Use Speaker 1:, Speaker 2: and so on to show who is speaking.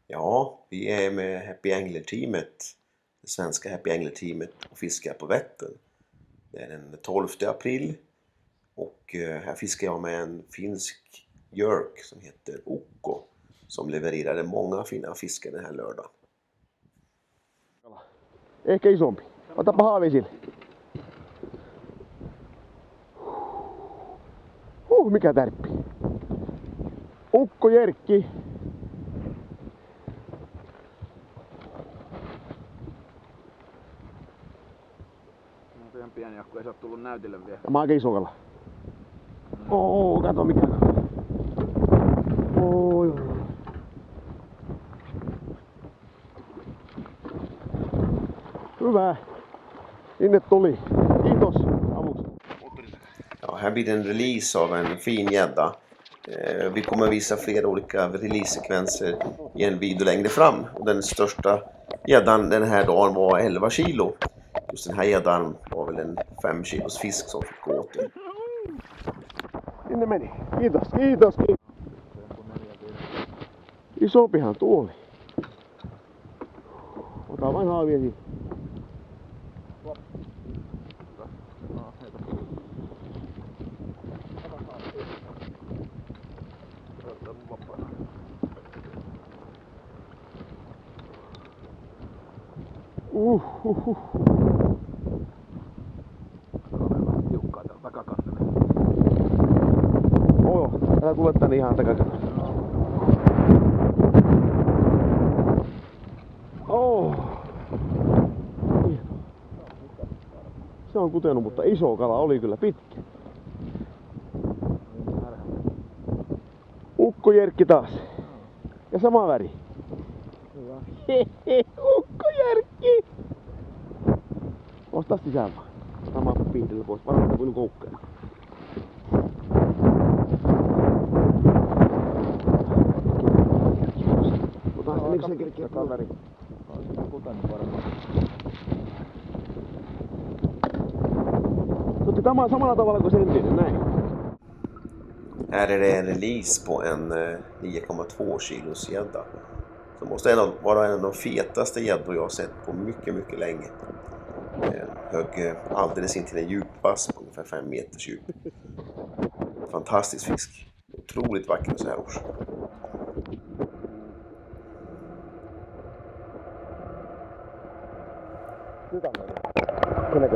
Speaker 1: Ja, vi är med Happy Angler-teamet, det svenska Happy Angler-teamet, och fiskar på Vättern. Det är den 12 april och här fiskar jag med en finsk jörk som heter Okko som levererade många fina fiskar den här lördagen.
Speaker 2: Ehkä isompi. Otapa haavisille. Mikä tärppi. Ukko Jerkki.
Speaker 3: No se on pieni jahku, ei se oo tullut näytille vielä.
Speaker 2: Tämä on aika iso kala. Kato mikä kala. Hyvä. Sinne tuli. Kiitos avuksi.
Speaker 1: Ja, här blir det en release av en fin gädda. Vi kommer visa flera olika release-sekvenser i en video längre fram. Och den största gäddan den här dagen var 11 kilo. Just den här gäddan var väl en 5 kilos fisk som fick gå åt den.
Speaker 2: Sinne meni. Kiitos. Isompihan tuoli. Ota vain haavia siitä.
Speaker 3: Tiukkaa täällä takakannella.
Speaker 2: Älä tule tänne ihan takakannella. Se on kutenut, mutta iso kala oli kyllä pitkä. Ukko Jerkki taas. Ja sama väri. Ukko Jerkki! Osta sisään vaan. Sama pihdellä pois. Varmaan kuin koukkeena. Otan sen yksi kerkkiä kaveri. Otti tämä samalla tavalla kuin sentinen, näin.
Speaker 1: Här är det en release på en 9,2 kilos gädda. Så måste vara en av de fetaste gäddor jag har sett på mycket länge. Högg alldeles in till en djupvass på ungefär 5 meters djup. Fantastisk fisk. Otroligt vacker så här års.
Speaker 2: Kyllä